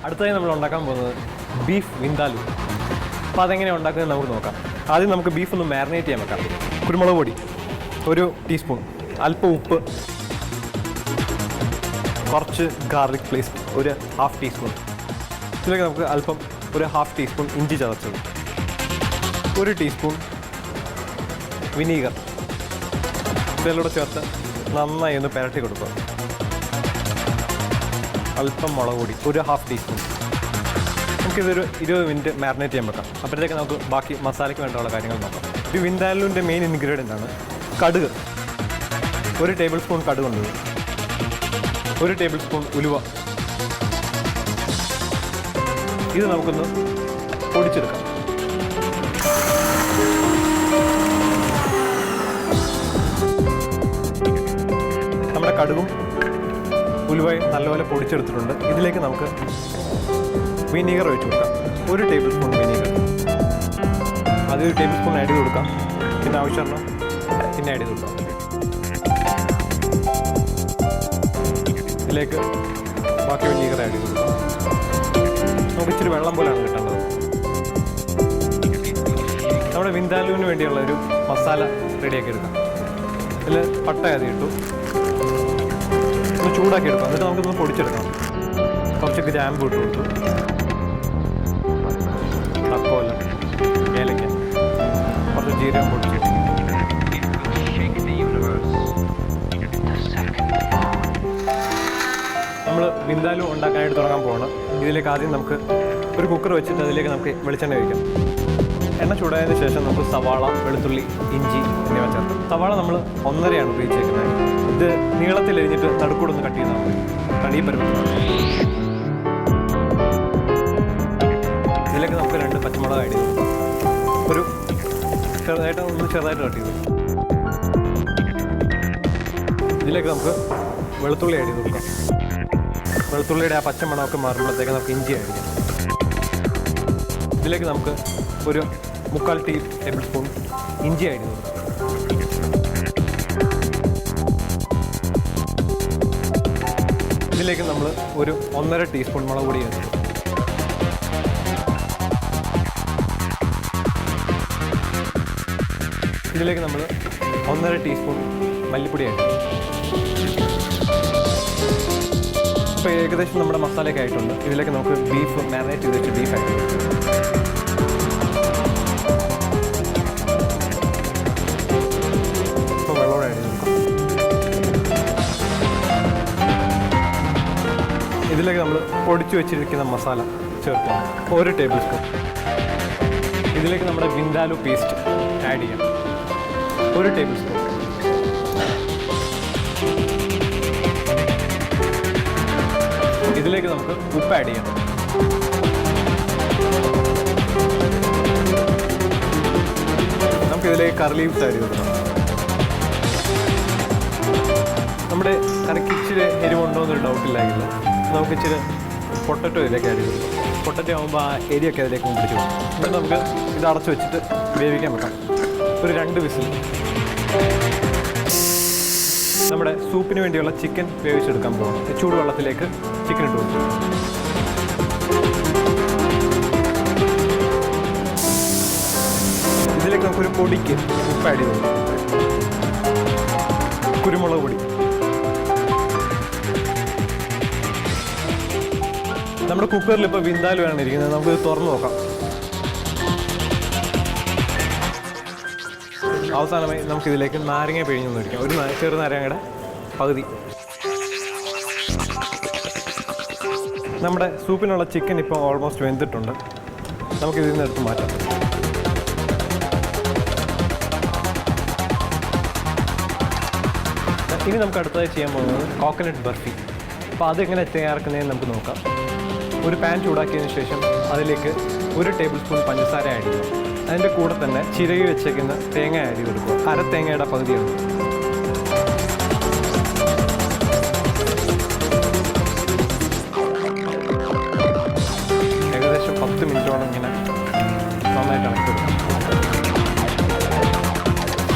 അടുത്തതായി നമ്മൾ ഉണ്ടാക്കാൻ പോകുന്നത് ബീഫ് വിന്താലു. അപ്പോൾ അതെങ്ങനെയാണ് ഉണ്ടാക്കുന്നത് നമുക്ക് നോക്കാം. ആദ്യം നമുക്ക് ബീഫ് ഒന്ന് മാരിനേറ്റ് ചെയ്യാൻ വെക്കാം. കുരുമുളക് പൊടി 1 ടീസ്പൂൺ, അല്പം ഉപ്പ്, കുറച്ച് ഗാർലിക് പേസ്റ്റ് 1/2 ടീസ്പൂൺ. ഇതിലേക്ക് നമുക്ക് അല്പം 1/2 ടീസ്പൂൺ ഇഞ്ചി ചതച്ചത്, 1 ടീസ്പൂൺ വിനീഗർ ഇതിലൂടെ ചേർത്ത് നന്നായി ഒന്ന് പുരട്ടി കൊടുക്കുക. അല്പം മുളക് പൊടി 1/2 ടീസ്പൂൺ. നമുക്കിതൊരു 20 മിനിറ്റ് മാരിനേറ്റ് ചെയ്യാൻ വെക്കാം. അപ്പോഴത്തേക്ക് നമുക്ക് ബാക്കി മസാലയ്ക്ക് വേണ്ടിയുള്ള കാര്യങ്ങൾ നോക്കാം. ഈ വിന്താലുവിൻ്റെ മെയിൻ ഇൻഗ്രീഡിയൻ്റ് ആണ് കടുക്. 1 ടേബിൾ സ്പൂൺ കടുക് ഉണ്ട്, 1 ടേബിൾ സ്പൂൺ ഉലുവ. ഇത് നമുക്കൊന്ന് പൊടിച്ചെടുക്കാം. നമ്മുടെ കടുകും ഉലുവയും നല്ലപോലെ പൊടിച്ചെടുത്തിട്ടുണ്ട്. ഇതിലേക്ക് നമുക്ക് വിനീഗർ ഒഴിച്ച് കൊടുക്കാം. 1 ടേബിൾ സ്പൂൺ വിനീഗർ, അത് 1 ടേബിൾ സ്പൂൺ ആഡ് ചെയ്ത് കൊടുക്കാം. പിന്നെ ആവശ്യമാണ് പിന്നെ ആഡ് ചെയ്ത് കൊടുക്കാം. ഇതിലേക്ക് ബാക്കി വിനീഗർ ആഡ് ചെയ്ത് കൊടുക്കാം. നമുക്ക് ഇച്ചിരി വെള്ളം പോലെയാണ് കിട്ടേണ്ടത്. നമ്മുടെ വിന്താലുവിന് വേണ്ടിയുള്ള ഒരു മസാല റെഡിയാക്കി എടുക്കാം. ഇതിൽ പട്ട ആദ്യം ഇട്ടു, ഒന്ന് ചൂടാക്കി എടുക്കാം. എന്നിട്ട് നമുക്കൊന്ന് പൊടിച്ചെടുക്കണം. കുറച്ച് ഗ്രാമ്പ് ഇട്ട് കൊടുത്തു, തക്കോല, ഏലക്ക, കുറച്ച് ജീരകം പൊടിച്ചിട്ട് നമ്മൾ വിന്താലു ഉണ്ടാക്കാനായിട്ട് തുടങ്ങാൻ പോകണം. ഇതിലേക്ക് ആദ്യം നമുക്ക് ഒരു കുക്കർ വെച്ചിട്ട് അതിലേക്ക് നമുക്ക് വെളിച്ചെണ്ണ ഒഴിക്കാം. എണ്ണ ചൂടായതിന് ശേഷം നമുക്ക് സവാള, വെളുത്തുള്ളി, ഇഞ്ചി എന്നിവ ചേർക്കാം. സവാള നമ്മൾ 1.5 ഉപയോഗിച്ചേക്കുന്നത്. ഇത് നീളത്തിൽ എരിഞ്ഞിട്ട് നടുക്കൂടൊന്ന് കട്ട് ചെയ്താൽ മതി. കടി പരുവം. ഇതിലേക്ക് നമുക്ക് 2 പച്ചമുളക് ആഡ് ചെയ്ത് ഒരു ചെറുതായിട്ട് കട്ട് ചെയ്തു. ഇതിലേക്ക് നമുക്ക് വെളുത്തുള്ളി ആഡ് ചെയ്ത് കൊടുക്കാം. വെളുത്തുള്ളിയുടെ ആ പച്ചമണമൊക്കെ മാറുമ്പോഴത്തേക്ക് നമുക്ക് ഇഞ്ചി ആഡ് ചെയ്യാം. ഇതിലേക്ക് നമുക്ക് ഒരു 3/4 ടേബിൾ സ്പൂൺ ഇഞ്ചി ആഡ് ചെയ്ത് കൊടുക്കാം. ഇതിലേക്ക് നമ്മൾ ഒരു 1.5 ടീസ്പൂൺ മുളക് പൊടി ചേർക്കും. ഇതിലേക്ക് നമ്മൾ 1.5 ടീസ്പൂൺ മല്ലിപ്പൊടി ആഡ് ചെയ്യും. ഇപ്പോൾ ഏകദേശം നമ്മുടെ മസാലയൊക്കെ ആയിട്ടുണ്ട്. ഇതിലേക്ക് നമുക്ക് ബീഫ് മാരിനേറ്റ് ചെയ്ത് വെച്ച് ബീഫ് ആഡ് ചെയ്യും. ഇപ്പോൾ വെള്ളം ആഡ് ചെയ്ത് കൊടുക്കാം. ഇതിലേക്ക് നമ്മൾ പൊടിച്ചു വെച്ചിരിക്കുന്ന മസാല ചേർക്കാം. 1 ടേബിൾ സ്പൂൺ. ഇതിലേക്ക് നമ്മുടെ വിന്താലു പേസ്റ്റ് ആഡ് ചെയ്യാം. 1 ടേബിൾ സ്പൂൺ. ഇതിലേക്ക് നമുക്ക് ഉപ്പ് ആഡ് ചെയ്യാം. നമുക്കിതിലേക്ക് കറി ലീവ്സ് ആഡ് ചെയ്ത് കൊടുക്കാം. നമ്മുടെ കറിക്ക് ഇച്ചിരി എരിവുണ്ടോ എന്നൊരു ഡൗട്ടില്ലായിരുന്നു. നമുക്ക് ഇച്ചിരി പൊട്ടറ്റോ ഇതിലേക്ക് ആഡ് ചെയ്ത് കൊടുക്കാം. പൊട്ടറ്റോ ആകുമ്പോൾ ആ എരിയൊക്കെ അതിലേക്ക് പിടിച്ചു കൊടുക്കും. എന്നിട്ട് നമുക്ക് ഇത് അടച്ചു വെച്ചിട്ട് വേവിക്കാൻ വെക്കാം. ഒരു 2 വിസിൽ. നമ്മുടെ സൂപ്പിന് വേണ്ടിയുള്ള ചിക്കൻ വേവിച്ചെടുക്കാൻ പോകണം. ചൂടുവെള്ളത്തിലേക്ക് ചിക്കൻ ഇട്ട് കൊടുക്കും. ഇതിലേക്ക് നമുക്കൊരു പൊടിക്ക് ഉപ്പ് ആഡ് ചെയ്ത് കൊടുക്കാം. കുരുമുളക് പൊടി. നമ്മുടെ കുക്കറിൽ ഇപ്പോൾ വിന്താലുവാണ് ഇരിക്കുന്നത്. നമുക്ക് തുറന്ന് നോക്കാം. അവസാനമായി നമുക്കിതിലേക്ക് നാരങ്ങ പിഴിഞ്ഞൊന്നും ഒഴിക്കാം. ഒരു ചെറു നാരങ്ങയുടെ പകുതി. നമ്മുടെ സൂപ്പിനുള്ള ചിക്കൻ ഇപ്പോൾ ഓൾമോസ്റ്റ് വെന്തിട്ടുണ്ട്. നമുക്കിതിൽ നിന്ന് എടുത്ത് മാറ്റാം. ഇനി നമുക്ക് അടുത്തതായി ചെയ്യാൻ പോകുന്നത് കോക്കനട്ട് ബർഫി. അപ്പോൾ അതെങ്ങനെ തയ്യാറാക്കുന്നതെന്ന് നമുക്ക് നോക്കാം. ഒരു പാൻ ചൂടാക്കിയതിന് ശേഷം അതിലേക്ക് 1 ടേബിൾ സ്പൂൺ പഞ്ചസാര ആഡ് ചെയ്യുക. അതിൻ്റെ കൂടെ തന്നെ ചിരകി വെച്ചേക്കുന്ന തേങ്ങ ആഡ് ചെയ്ത് കൊടുക്കുക. 1/2 തേങ്ങയുടെ പകുതിയാണ്. ഏകദേശം 10 മിനിറ്റോളം ഇങ്ങനെ നന്നായിട്ട് ഇളക്കി കൊടുക്കാം.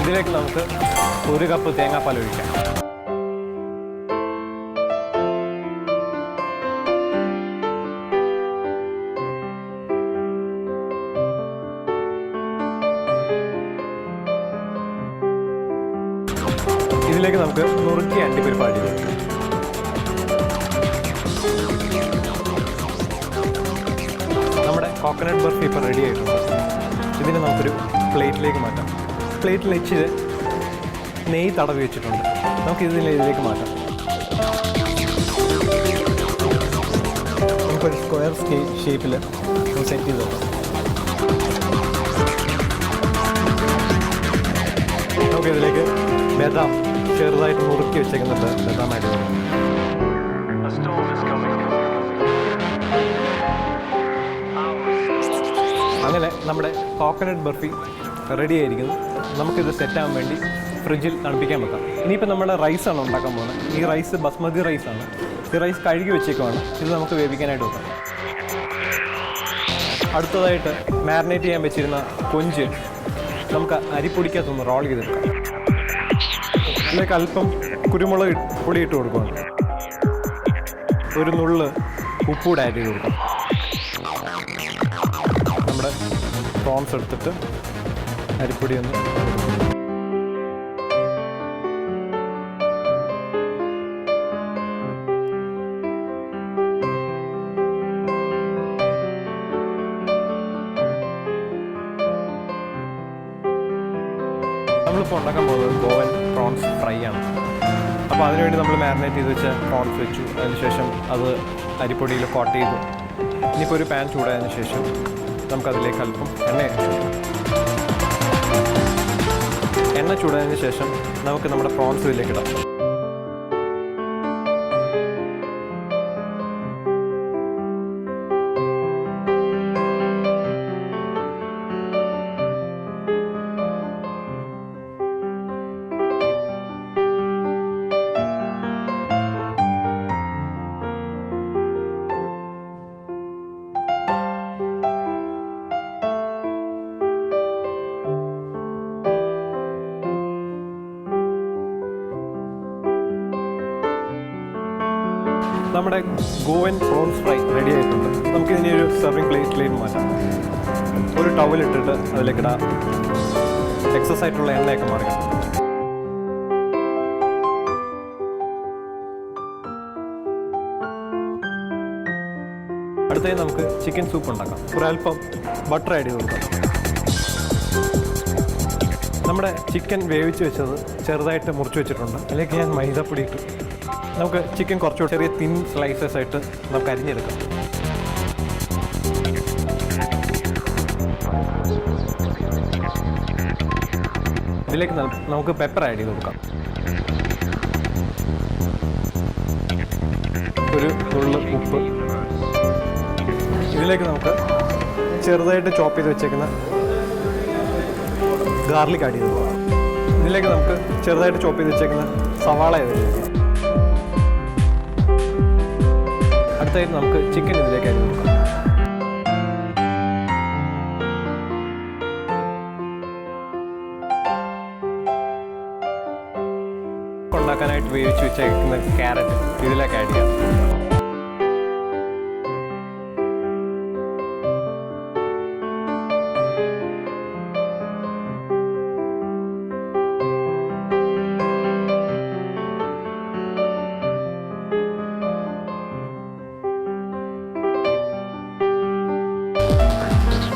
ഇതിലേക്ക് നമുക്ക് 1 കപ്പ് തേങ്ങാപ്പാൽ ഒഴിക്കാം. ഇതിലേക്ക് നമുക്ക് നുറുക്കിയ അണ്ടിപ്പരിപ്പ് ആഡ് ചെയ്യാം. നമ്മുടെ കോക്കനട്ട് ബർഫി ഇപ്പോൾ റെഡി ആയിട്ടുണ്ട്. ഇതിനെ നമുക്കൊരു പ്ലേറ്റിലേക്ക് മാറ്റാം. പ്ലേറ്റിൽ വെച്ച് നെയ്യ് തടവി വെച്ചിട്ടുണ്ട്. നമുക്ക് ഇതിലേക്ക് മാറ്റാം. നമുക്കൊരു സ്ക്വയർ ഷേപ്പിൽ സെറ്റ് ചെയ്ത് നോക്കാം. നമുക്കിതിലേക്ക് ബദാം ചെറുതായിട്ട് നുറുക്കി വെച്ചേക്കുന്നുണ്ട്. ബദാം ആയിട്ട് അങ്ങനെ നമ്മുടെ കോക്കനട്ട് ബർഫി റെഡി ആയിരിക്കുന്നു. നമുക്കിത് സെറ്റാകാൻ വേണ്ടി ഫ്രിഡ്ജിൽ തണുപ്പിക്കാൻ വെക്കാം. ഇനിയിപ്പോൾ നമ്മുടെ റൈസാണ് ഉണ്ടാക്കാൻ പോകുന്നത്. ഈ റൈസ് ബസ്മതി റൈസാണ്. ഈ റൈസ് കഴുകി വെച്ചേക്കുവാണ്. ഇത് നമുക്ക് വേവിക്കാനായിട്ട് വെക്കാം. അടുത്തതായിട്ട് മാരിനേറ്റ് ചെയ്യാൻ വെച്ചിരുന്ന കൊഞ്ച് നമുക്ക് അരിപ്പൊടിക്കകത്തൊന്ന് റോൾ ചെയ്തെടുക്കാം. ഇതിലേക്ക് അല്പം കുരുമുളക് പൊടി ഇട്ട് കൊടുക്കുകയാണ്. ഒരു നുള്ള് ഉപ്പൂടെ ആഡ് ചെയ്ത് കൊടുക്കാം. നമ്മുടെ പ്രോൺസ് എടുത്തിട്ട് അരിപ്പൊടി ഒന്ന് നമ്മളിപ്പോൾ ഉണ്ടാക്കാൻ പോകുന്നത് ഗോവൻ പ്രോൺസ് ഫ്രൈ ആണ്. അപ്പോൾ അതിനുവേണ്ടി നമ്മൾ മാരിനേറ്റ് ചെയ്ത് വെച്ച പ്രോൺസ് വെച്ചു. അതിനുശേഷം അത് അരിപ്പൊടിയിൽ കോട്ട് ചെയ്തു. ഇനിയിപ്പോൾ ഒരു പാൻ ചൂടായതിനു ശേഷം നമുക്കതിലേക്ക് അല്പം എണ്ണ ചൂടായതിനു ശേഷം നമുക്ക് നമ്മുടെ പ്രോൺസ് ഇതിലേക്ക് ഇടാം. നമ്മുടെ ഗോവൻ പ്രോൺസ് ഫ്രൈ റെഡി ആയിട്ടുണ്ട്. നമുക്കിതിനെ ഒരു സെർവിങ് പ്ലേറ്റിലേക്ക് മാറ്റാം. ഒരു ടവൽ ഇട്ടിട്ട് അതിലേക്ക് ഇടാം. എക്സസ് ആയിട്ടുള്ള എണ്ണയൊക്കെ മാറിക്കാം. അടുത്തായി നമുക്ക് ചിക്കൻ സൂപ്പ് ഉണ്ടാക്കാം. ഒരൽപ്പം ബട്ടർ ആഡ് ചെയ്ത് കൊടുക്കാം. നമ്മുടെ ചിക്കൻ വേവിച്ച് വെച്ചത് ചെറുതായിട്ട് മുറിച്ച് വെച്ചിട്ടുണ്ട്. അതിലേക്ക് ഞാൻ മൈദപ്പൊടി ഇട്ടു. നമുക്ക് ചിക്കൻ കുറച്ചുകൂടി ചെറിയ തിൻ സ്ലൈസസ് ആയിട്ട് നമുക്ക് അരിഞ്ഞെടുക്കാം. ഇതിലേക്ക് നമുക്ക് പെപ്പർ ആഡ് ചെയ്ത് കൊടുക്കാം. ഒരു നുള്ള് ഉപ്പ്. ഇതിലേക്ക് നമുക്ക് ചെറുതായിട്ട് ചോപ്പ് ചെയ്ത് വെച്ചേക്കുന്ന ഗാർലിക് ആഡ് ചെയ്ത് കൊടുക്കാം. ഇതിലേക്ക് നമുക്ക് ചെറുതായിട്ട് ചോപ്പ് ചെയ്ത് വെച്ചേക്കുന്ന സവാള ചെയ്ത് അടുത്തായിട്ട് നമുക്ക് ചിക്കൻ ഇതിലേക്ക് അരിഞ്ഞ് കൊടുക്കാം. ഉണ്ടാക്കാനായിട്ട് വേവിച്ച് വെച്ചേക്കുന്ന ക്യാരറ്റ് ഇതിലേക്ക് ആഡ് ചെയ്യാം.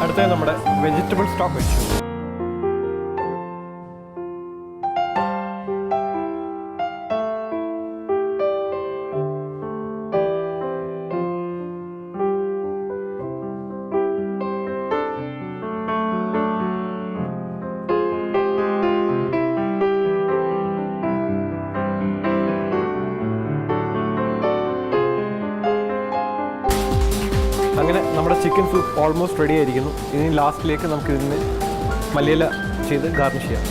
അടുത്തത് നമ്മുടെ വെജിറ്റബിൾ സ്റ്റോക്ക് വെച്ചു. അങ്ങനെ നമ്മുടെ ചിക്കൻ സൂപ്പ് ഓൾമോസ്റ്റ് റെഡി ആയിരിക്കുന്നു. ഇനി ലാസ്റ്റിലേക്ക് നമുക്ക് ഇതിന് മല്ലിയില ചെയ്ത് ഗാർണിഷ് ചെയ്യാം.